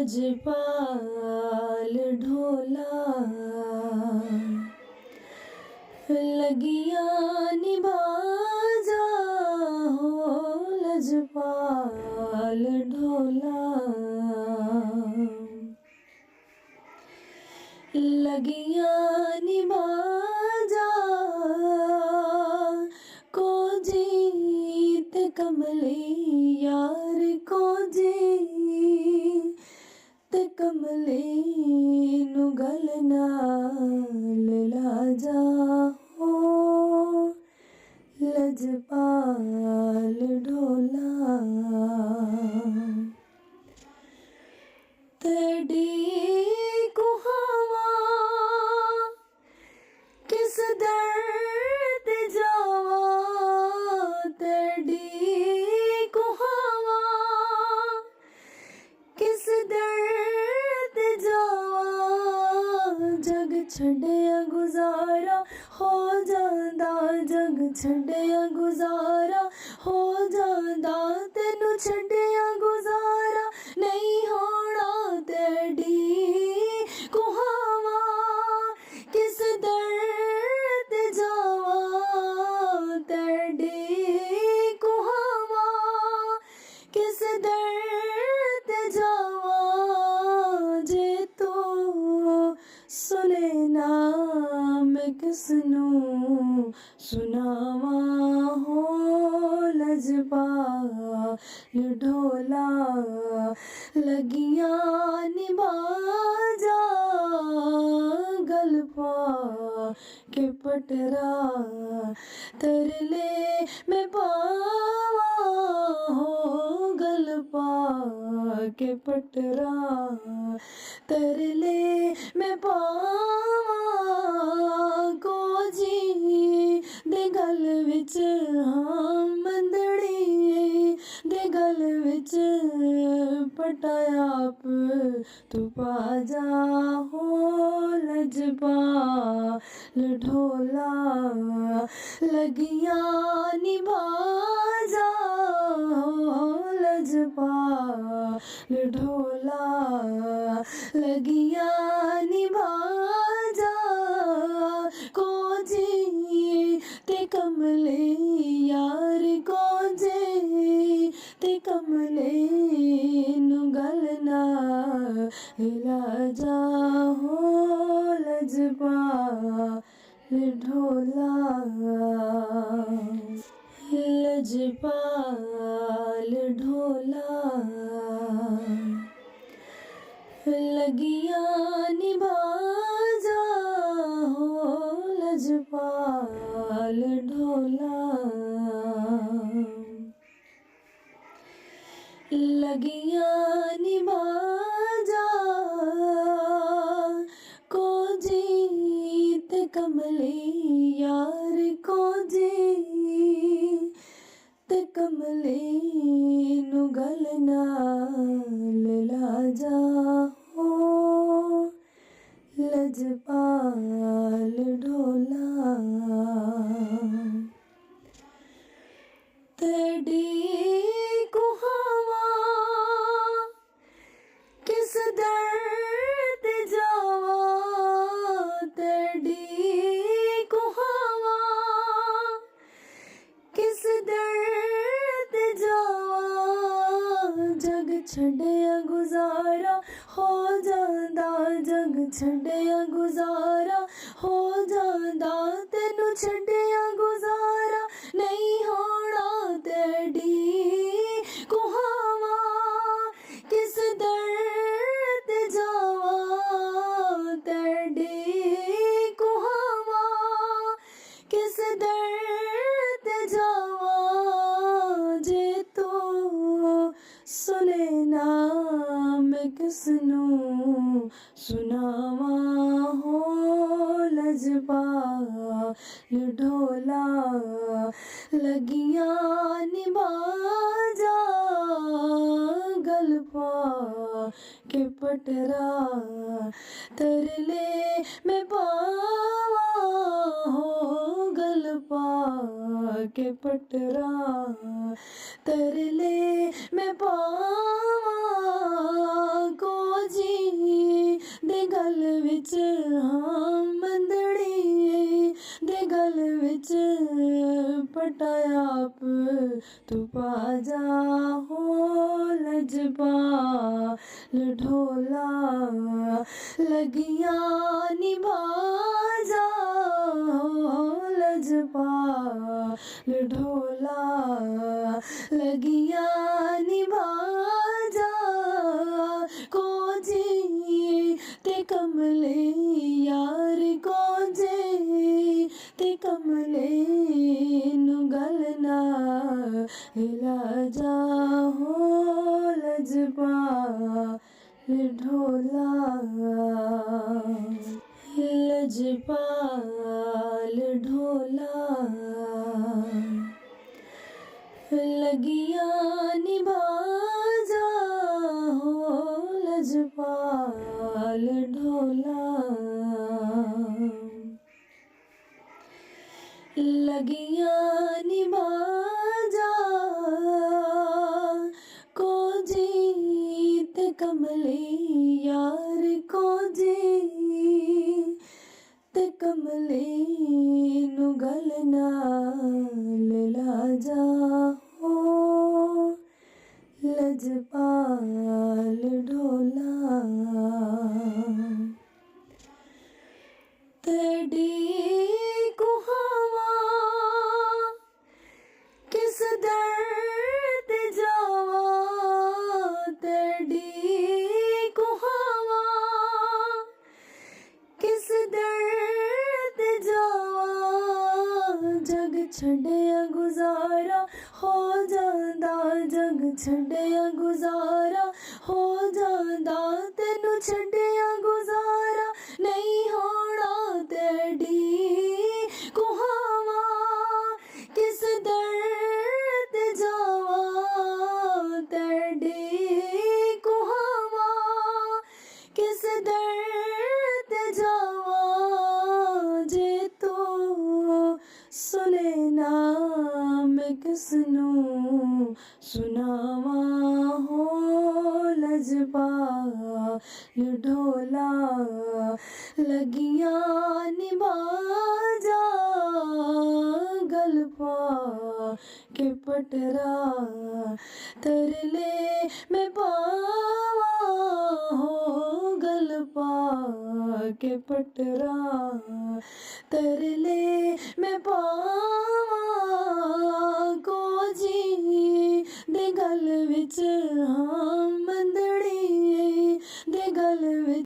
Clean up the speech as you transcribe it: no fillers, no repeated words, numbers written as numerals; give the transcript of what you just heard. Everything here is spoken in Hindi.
लजपाल ढोला लगियां निभाजा हो लजपाल ढोला लगियां निभाजा को जीत कमली यार को जीत कमली नु गल नाल लाजा हो लजपाल ढोला तेरी कुहावा किस दर्द जावा तेरी कुहावा किस दर्द जावा जग छड़िया गुजारा हो जांदा जग छड़िया गुजारा हो जांदा तेनू छड़िया गुजारा नहीं होना तेरी कुहावा किस दर्द जावा तेरी कुहावा किस दर्द जावा जे तो सुने ना मैं किसनू सुनावा हो लजपाल ढोला लगियां निभाजा गलपा के पटरा तरले में पावा हो गलपा के पटरा तरले में पावा को जी दे गल विच हाँ मंदड़ी दे गल विच पटायाप तू पाजा हो लजपाल ढोला लगियां निभाजा हो लजपाल ढोला लगियां निभाजा को जी ते कमले यार को जे ते कमले नु गल ना लाजा हो लजपाल ढोला लजपाल ढोला लगियां निभाजा हो लजपाल ढोला लगियां निभाजा को जीत कमली यार को जीत कमली नु गल नाल लाजा हो लजपाल ढोला तेरी कुहावा किस दर्द जावा तेरी कुहावा किस दर्द जावा जग छड़िया गुजारा हो जांदा जग छड़िया गुजारा हो जांदा तेनू छड़िया गुजारा नहीं होना तेरी कुहावा किस दर्द जावा तेरी कुहावा किस दर्द जावा जे तो सुने ना मैं किसनू सुनावा हो लजपाल ढोला लगियां निभाजा गलपा के पटरा तरले में पावा हो गलपा के पटरा तरले में पावा को तू पा जा हो लजपाल ढोला लगिया निभा जा हो लजपाल ढोला लगिया निभा जा को जी ते कमले यार को जे ते कमले नु गलना हिला जा हो लजपाल ढोला लजपाल ढोला लगिया निभा जा हो लजपाल ढोला लगिया निभा जा को जीत कमले यार को जीत कमले नु गलना ला जा हो लजपाल ढोला तेरी कुहावा किस दर्द जावा तेरी कुहावा किस दर्द जावा जग छड़िया गुजारा हो जांदा जग छड़िया गुजारा हो जांदा तेनू छड़िया गुजारा नहीं होना तेरी कुहावा किस दर्द जावा तेरी कुहावा किस दर्द जावा जे तू सुने ना मैं किसनू सुनावा हो लजपाल ढोला लगिया निभा जा गलपा के पटरा तरले में पावा हो गलपा के पटरा तरले में पावा को जी दे गल विच हाँ मंदड़ी दे गल विच